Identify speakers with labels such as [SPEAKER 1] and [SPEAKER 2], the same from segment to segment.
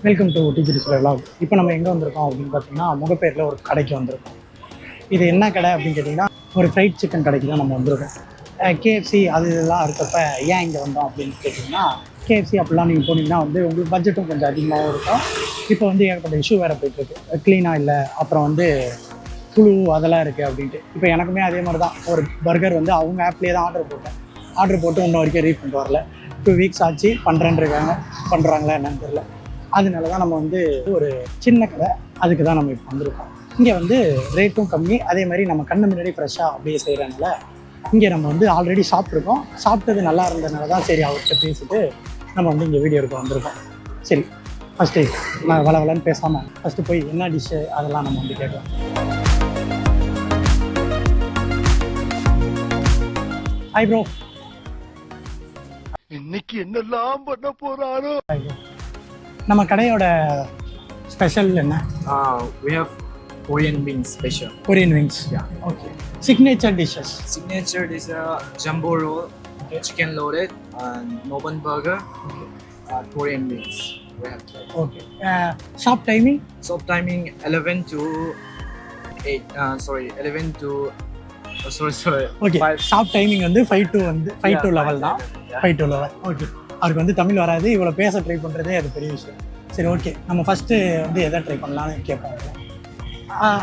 [SPEAKER 1] Welcome to digital vlog. இப்போ நம்ம எங்கே வந்திருக்கோம் அப்படின்னு பார்த்தீங்கன்னா முகப்பேரில் ஒரு கடைக்கு வந்திருக்கோம். இது என்ன கடை அப்படின்னு கேட்டிங்கன்னா ஒரு ஃப்ரைட் சிக்கன் கடைக்கு தான் நம்ம வந்திருக்கோம். கேஎஃப்சி அது இதெல்லாம் இருக்கப்ப ஏன் இங்கே வந்தோம் அப்படின்னு கேட்டிங்கன்னா கேஎஃப்சி அப்படிலாம் நீங்கள் போனீங்கன்னா வந்து உங்களுக்கு பட்ஜெட்டும் கொஞ்சம் அதிகமாகவும் இருக்கும். இப்போ வந்து ஏகப்பட்ட இஷ்யூ வேறு போயிட்டுருக்கு, க்ளீனாக இல்லை, அப்புறம் வந்து புழு அதெல்லாம் இருக்குது அப்படின்ட்டு. இப்போ எனக்குமே அதே மாதிரி தான் ஒரு பர்கர் வந்து அவங்க ஆப்லேயே தான் ஆர்டர் போட்டு இன்னும் வரைக்கும் ரீஃபண்ட் வரல. 2 வீக்ஸ் ஆச்சு பண்ணுறாங்களா என்னன்னு தெரியல. அதனால தான் நம்ம வந்து ஒரு சின்ன கடை, அதுக்கு தான் நம்ம இப்போ வந்திருக்கோம். இங்கே வந்து ரேட்டும் கம்மி, அதே மாதிரி நம்ம கண்ணு முன்னாடி ஃப்ரெஷ்ஷாக அப்படியே செய்கிறனால இங்கே நம்ம வந்து ஆல்ரெடி சாப்பிட்ருக்கோம். சாப்பிட்டது நல்லா இருந்ததுனால தான் சரி அவர்கிட்ட பேசிட்டு நம்ம வந்து இங்கே வீடியோ எடுக்க வந்திருக்கோம். சரி, ஃபஸ்ட்டு நான் வளன்னு பேசாமல் ஃபஸ்ட்டு போய் என்ன டிஷ்ஷு அதெல்லாம் நம்ம வந்து கேட்கலாம். Hi bro.
[SPEAKER 2] இன்னைக்கு என்னெல்லாம் பண்ண போறாரோ.
[SPEAKER 1] நம்ம கடையோட ஸ்பெஷல் என்ன?
[SPEAKER 3] We have Korean wings special.
[SPEAKER 1] Korean wings.
[SPEAKER 3] Yeah.
[SPEAKER 1] Okay. Signature dishes.
[SPEAKER 3] Signature is a jumbo roll, chicken loaded, and Noban burger, Korean wings. We have that.
[SPEAKER 1] Okay. Shop timing?
[SPEAKER 3] Shop timing 11 to 8. 11 to. Sorry.
[SPEAKER 1] Okay.
[SPEAKER 3] 5.
[SPEAKER 1] Shop timing வந்து 5 to 11 தான். 5 to 11. Okay. அவருக்கு வந்து தமிழ் வராது, இவ்வளோ பேச try பண்ணுறதே அது பெரிய விஷயம். சரி, ஓகே, நம்ம ஃபஸ்ட்டு வந்து எதை ட்ரை பண்ணலான்னு கேட்போம்.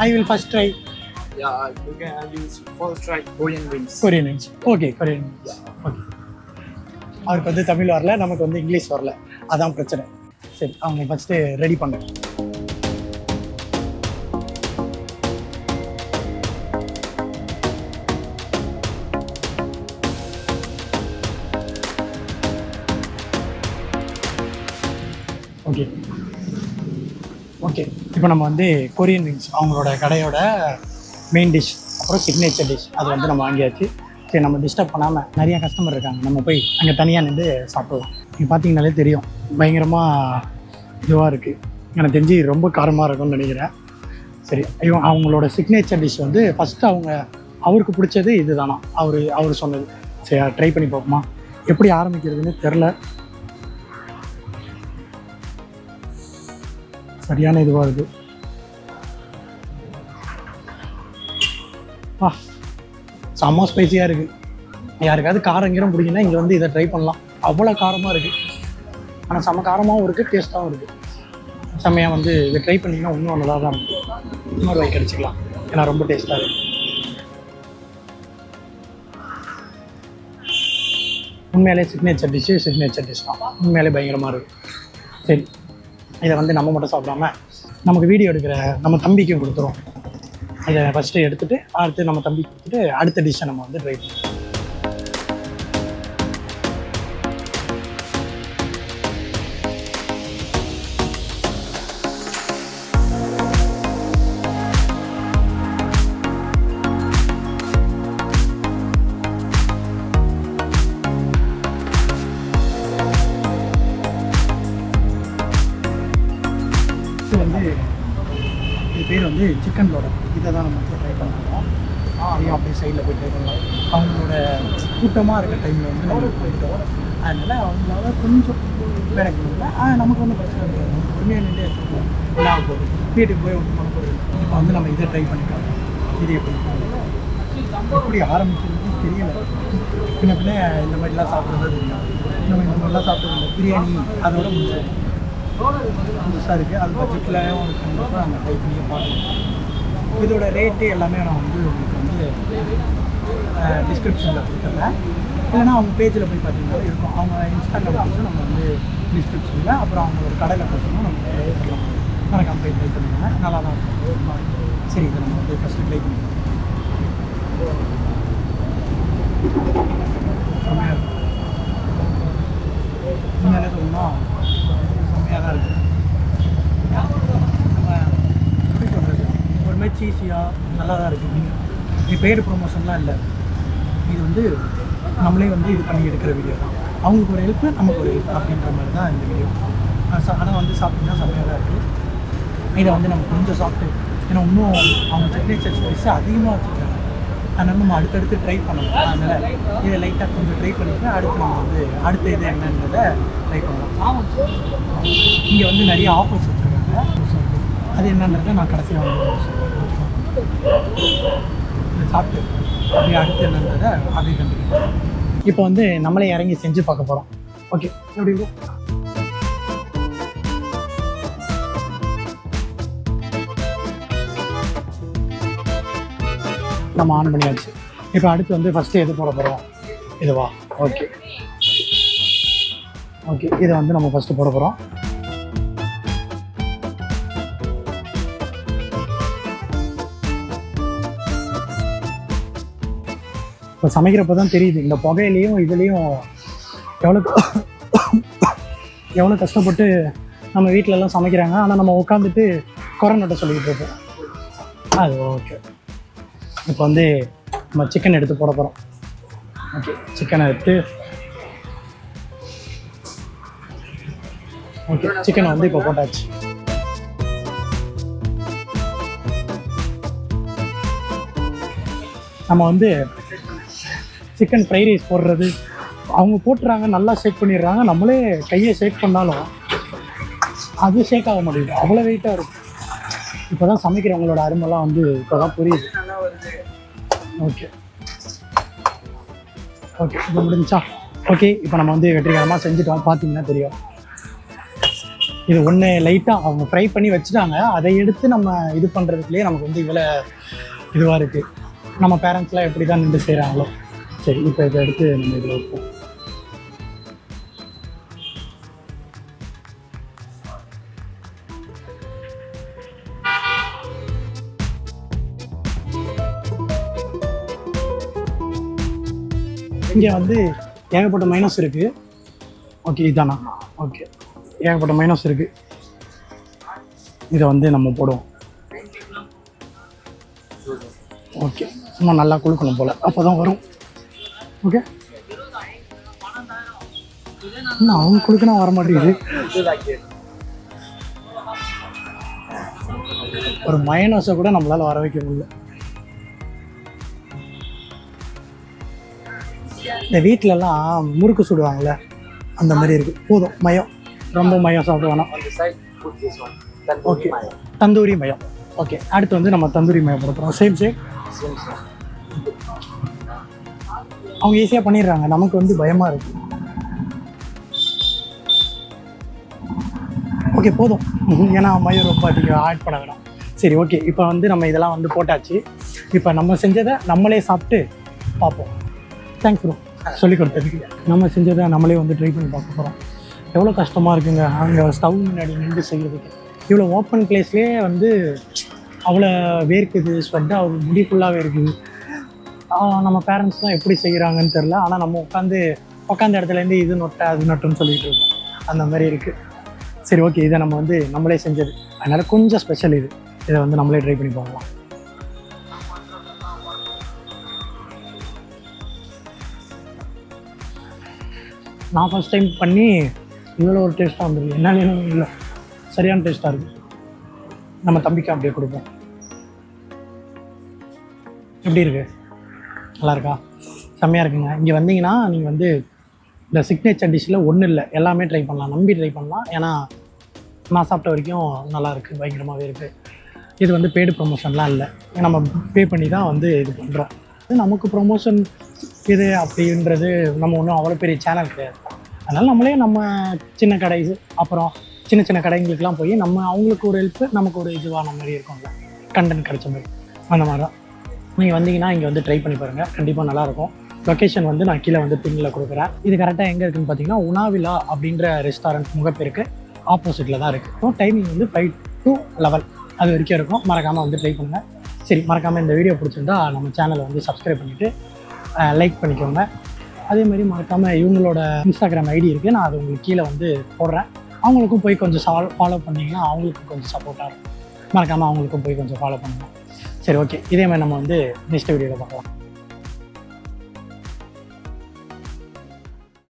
[SPEAKER 1] I will first try.
[SPEAKER 3] Yeah, you can use first try Korean wings.
[SPEAKER 1] Korean wings. Okay, Korean wings. Okay. அவருக்கு வந்து தமிழ் வரல, நமக்கு வந்து இங்கிலீஷ் வரல, அதான் பிரச்சனை. சரி, அவங்க ஃபஸ்ட்டு ரெடி பண்ணுறேன். ஓகே, இப்போ நம்ம வந்து கொரியன் விங்ஸ் அவங்களோட கடையோட மெயின் டிஷ், அப்புறம் சிக்னேச்சர் டிஷ், அது வந்து நம்ம வாங்கியாச்சு. சரி, நம்ம டிஸ்டர்ப் பண்ணாமல், நிறையா கஸ்டமர் இருக்காங்க, நம்ம போய் அங்கே தனியாக நின்று சாப்பிடலாம். நீங்கள் பார்த்தீங்கனாலே தெரியும், பயங்கரமாக இதுவாக இருக்குது. எனக்கு தெரிஞ்சு ரொம்ப காரமாக இருக்கும்னு நினைக்கிறேன். சரி, அவங்களோட சிக்னேச்சர் டிஷ் வந்து ஃபஸ்ட்டு அவருக்கு பிடிச்சது இது தானா, அவர் சொன்னது. சரி, ட்ரை பண்ணி பார்ப்போமா? எப்படி ஆரம்பிக்கிறதுன்னு தெரில. சரியான இதுவாக இருக்குது. செம்ம ஸ்பைஸியாக இருக்குது. யாருக்காவது காரம் கீரம் பிடிக்குன்னா இங்கே வந்து இதை ட்ரை பண்ணலாம். அவ்வளோ காரமாக இருக்குது, ஆனால் செம்ம காரமாகவும் இருக்குது, டேஸ்ட்டாகவும் இருக்குது. செம்மையாக வந்து இதை ட்ரை பண்ணிங்கன்னா இன்னும் நல்லா தான் இருக்குது. இன்னொரு வாய்க்கு அடிச்சிக்கலாம், ஏன்னா ரொம்ப டேஸ்ட்டாக இருக்குது. உண்மையிலே சிக்னேச்சர் டிஷ் தான். உண்மையிலே பயங்கரமாக இருக்குது. சரி, இதை வந்து நம்ம மட்டும் சாப்பிடாம நமக்கு வீடியோ எடுக்கிற நம்ம தம்பிக்கும் கொடுத்துரும். இதை ஃபஸ்ட்டு எடுத்துகிட்டு அடுத்து நம்ம தம்பிக்கு கொடுத்துட்டு அடுத்த டிஷ்ஷை நம்ம வந்து ட்ரை பண்ணுவோம். இது பேர் வந்து சிக்கன் லோடர். இதை தான் நம்ம ட்ரை பண்ணுறோம். அதையும் அப்படியே சைடில் போய் ட்ரை பண்ணலாம். அவங்களோட கூட்டமாக இருக்க டைமில் வந்து நம்ம போயிட்டோம். அதனால் அவங்களால கொஞ்சம் வேலைக்கு போகல, நமக்கு ஒன்றும் பிரச்சனை கிடையாது. நம்ம பொறுமையாக நின்று எடுத்துக்கலாம். என்ன ஆக போகுது, வீட்டுக்கு போய் ஒன்று பண்ண போகுது. இப்போ வந்து நம்ம இதை ட்ரை பண்ணிக்கலாம். இது எப்படி ஆரம்பிக்கிறதுன்னு தெரியலை. பின்ன இந்த மாதிரிலாம் சாப்பிட்றது தெரியும். நம்ம இந்த மாதிரிலாம் சாப்பிட்றது பிரியாணி அதோட முடியாது, புதுசாக இருக்குது. அது பட்ஜெட்டில் கண்டிப்பாக நம்ம ட்ரை பண்ணி பார்க்கலாம். இதோட ரேட்டு எல்லாமே நான் வந்து உங்களுக்கு வந்து டிஸ்கிரிப்ஷனில் கொடுத்துட்றேன். இல்லைனா அவங்க பேஜில் போய் பார்த்தீங்கன்னா இருக்கும். அவங்க இன்ஸ்டாகிராம் பேஜும் நம்ம வந்து டிஸ்கிரிப்ஷனில், அப்புறம் அவங்களோட கடையில் பார்த்தீங்கன்னா நம்ம இருக்கலாம். நான் கம்பெனி ட்ரை பண்ணிடுவேன், நல்லா தான் இருக்கும். சரி, இதை நம்ம வந்து ஃபஸ்ட்டு ட்ரை பண்ணிக்கலாம். செம்மையாக இருக்கும். உண்மையிலே சொல்லணும்னா செம்மையாக தான் இருக்குது. நம்ம எப்படி சொல்கிறது, ஒரு மாதிரி சீஸியாக நல்லா தான் இருக்குது. இது பெய்டு ப்ரொமோஷன்லாம் இல்லை, இது வந்து நம்மளே வந்து இது பண்ணி எடுக்கிற வீடியோ தான். அவங்களுக்கு ஒரு ஹெல்ப்பு, நமக்கு ஒரு ஹெல்ப் அப்படின்ற மாதிரி தான் இந்த வீடியோ. ஆனால் வந்து சாப்பிட்டிங்கன்னா செம்மையாக தான் இருக்குது. இதை வந்து நம்ம கொஞ்சம் சாப்பிட்டு, ஏன்னா இன்னும் அவங்க சிக்னேச்சர் ஸ்பைஸு அதிகமாக வச்சுருக்காங்க. அதனால் நம்ம அடுத்தடுத்து ட்ரை பண்ணணும். அதனால் இதை லைட்டாக கொஞ்சம் ட்ரை பண்ணிவிட்டு அடுத்து நம்ம வந்து அடுத்த இது என்னன்றதை ட்ரை பண்ணலாம். இங்கே வந்து நிறைய ஆஃபர்ஸ் வச்சுருக்காங்க. அது என்னன்றதை நான் கடைசியாக வந்து சாப்பிட்டு அப்படியே அடுத்து என்னன்றதை அப்படியே கண்டுக்கிறேன். இப்போ வந்து நம்மளே இறங்கி செஞ்சு பார்க்க போகிறோம். ஓகே, எப்படி இருக்கும்? நம்ம ஆன் பண்ணியாச்சு. இப்போ அடுத்து வந்து ஃபஸ்ட்டு எது போட போகிறோம்? இதுவா? ஓகே ஓகே, இதை வந்து நம்ம ஃபஸ்ட்டு போட போகிறோம். இப்போ சமைக்கிறப்ப தான் தெரியுது இந்த புகையிலையும் இதுலேயும் எவ்வளோ கஷ்டப்பட்டு நம்ம வீட்டிலலாம் சமைக்கிறாங்க. ஆனால் நம்ம உட்காந்துட்டு கொரோனாட்ட சொல்லிக்கிட்டு இருக்கோம். அது ஓகே. இப்போ வந்து நம்ம சிக்கன் எடுத்து போட போகிறோம். ஓகே, சிக்கனை எடுத்து ஓகே, சிக்கனை வந்து இப்போ போட்டாச்சு. நம்ம வந்து சிக்கன் ஃப்ரைட் ரைஸ் போடுறது அவங்க போட்டுறாங்க, நல்லா ஷேக் பண்ணிடுறாங்க. நம்மளே கையை ஷேக் பண்ணாலும் அது ஷேக் ஆக மாட்டேங்குது, அவ்வளோ வெயிட்டாக இருக்கும். இப்போ தான் சமைக்கிறவங்களோட அருமெல்லாம் வந்து இப்போ தான் புரியுது. ஓகே ஓகே, இப்போ முடிஞ்சா ஓகே. இப்போ நம்ம வந்து வெற்றிகரமாக செஞ்சுட்டோம். பார்த்தீங்கன்னா தெரியும், இது ஒன்று லைட்டாக அவங்க ஃப்ரை பண்ணி வச்சுட்டாங்க. அதை எடுத்து நம்ம இது பண்ணுறதுக்குலேயே நமக்கு வந்து இவ்வளோ இதுவாக இருக்குது. நம்ம பேரண்ட்ஸ்லாம் எப்படி தான் நின்று செய்கிறாங்களோ. சரி, இப்போ இதை எடுத்து நம்ம இதில் வைப்போம். இங்கே வந்து ஏகப்பட்ட மைனஸ் இருக்குது. ஓகே, இதானா? ஓகே, ஏகப்பட்ட மைனஸ் இருக்குது. இதை வந்து நம்ம போடுவோம். ஓகே, சும்மா நல்லா குளுக்கணும் போல், அப்போ தான் வரும். ஓகே, இன்னும் அவங்க குளுக்குனா வர மாட்டேங்குது. ஒரு மைனஸை கூட நம்மளால் வர வைக்க முடியல. இந்த வீட்டிலலாம் முறுக்கு சுடுவாங்கள்ல, அந்த மாதிரி இருக்குது. போதும், மயம் ரொம்ப மயம் சாப்பிட வேணாம். ஓகே, தந்தூரி மயம். ஓகே, அடுத்து வந்து நம்ம தந்தூரி மயம் போட போகிறோம். சேம் அவங்க ஈஸியாக பண்ணிடுறாங்க, நமக்கு வந்து பயமாக இருக்குது. ஓகே, போதும், ஏன்னா மயம் ரொம்ப அதிகம் ஆட் பண்ண வேணாம். சரி, ஓகே. இப்போ வந்து நம்ம இதெல்லாம் வந்து போட்டாச்சு. இப்போ நம்ம செஞ்சதை நம்மளே சாப்பிட்டு பார்ப்போம். தேங்க்ஸ் ப்ரோ சொல்லிக் கொடுத்ததுக்கு. நம்ம செஞ்சதை நம்மளே வந்து ட்ரை பண்ணி பார்க்க போகிறோம். எவ்வளோ கஷ்டமாக இருக்குங்க அங்கே ஸ்டவ் முன்னாடி நின்று செய்கிறதுக்கு. இவ்வளோ ஓப்பன் பிளேஸ்லேயே வந்து அவ்வளோ வேர்க்குது, ஸ்வெட் ஆகுது, முடி ஃபுல்லாகவே இருக்குது. நம்ம பேரண்ட்ஸ் தான் எப்படி செய்கிறாங்கன்னு தெரில. ஆனால் நம்ம உட்காந்த இடத்துலேருந்து இது நொட்டை அது நொட்டுன்னு சொல்லிகிட்டு இருக்கோம். அந்த மாதிரி இருக்குது. சரி, ஓகே. இதை நம்ம வந்து நம்மளே செஞ்சது, அதனால் கொஞ்சம் ஸ்பெஷல் இது. இதை வந்து நம்மளே ட்ரை பண்ணி பார்க்கலாம். நான் ஃபஸ்ட் டைம் பண்ணி இவ்வளோ ஒரு டேஸ்ட்டாக வந்துருக்கு. என்னன்னு இல்லை, சரியான டேஸ்ட்டாக இருக்குது. நம்ம தம்பிக்கு அப்படியே கொடுப்போம். எப்படி இருக்குது? நல்லா இருக்கா? செம்மையாக இருக்குங்க. இங்கே வந்தீங்கன்னா நீங்கள் வந்து இந்த சிக்னேச்சர் டிஷ்ஷில் ஒன்றும் இல்லை, எல்லாமே ட்ரை பண்ணலாம், நம்பி ட்ரை பண்ணலாம். ஏன்னா நான் சாப்பிட்ட வரைக்கும் நல்லா இருக்குது, பயங்கரமாகவே இருக்குது. இது வந்து பெய்டு ப்ரொமோஷன்லாம் இல்லை, நம்ம பே பண்ணி தான் வந்து இது பண்ணுறோம். நமக்கு ப்ரொமோஷன் இது அப்படின்றது நம்ம ஒன்றும் அவ்வளோ பெரிய சேனல் கிடையாது. அதனால் நம்மளே நம்ம சின்ன கடை, அப்புறம் சின்ன சின்ன கடைங்களுக்கெலாம் போய் நம்ம அவங்களுக்கு ஒரு ஹெல்ப்பு, நமக்கு ஒரு இதுவான மாதிரி இருக்கும்ல, கண்டென்ட் கிடைச்ச மாதிரி. அந்த மாதிரி தான் நீங்கள் வந்தீங்கன்னா இங்கே வந்து ட்ரை பண்ணி பாருங்கள், கண்டிப்பாக நல்லாயிருக்கும். லொக்கேஷன் வந்து நான் கீழே வந்து பின்னில் கொடுக்குறேன். இது கரெக்டாக எங்கே இருக்குதுன்னு பார்த்தீங்கன்னா உணாவிலா அப்படின்ற ரெஸ்டாரண்ட் முகப்பேருக்கு ஆப்போசிட்டில் தான் இருக்குது. டைமிங் வந்து 5 to 11 அது வரைக்கும் இருக்கும். மறக்காமல் வந்து ட்ரை பண்ணுங்கள். சரி, மறக்காமல் இந்த வீடியோ பிடிச்சிருந்தா நம்ம சேனலை வந்து சப்ஸ்கிரைப் பண்ணிவிட்டு லைக் பண்ணிக்கோங்க. அதேமாதிரி மறக்காமல் இவங்களோட இன்ஸ்டாகிராம் ஐடி இருக்குது, நான் அது உங்களுக்கு கீழே வந்து போடுறேன். அவங்களுக்கும் போய் கொஞ்சம் ஃபாலோ பண்ணிங்கன்னா அவங்களுக்கும் கொஞ்சம் சப்போர்ட்டாக இருக்கும். மறக்காமல் அவங்களுக்கும் போய் கொஞ்சம் ஃபாலோ பண்ணுங்கள். சரி, ஓகே. இதே மாதிரி நம்ம வந்து நெக்ஸ்ட் வீடியோவில் பார்க்கலாம்.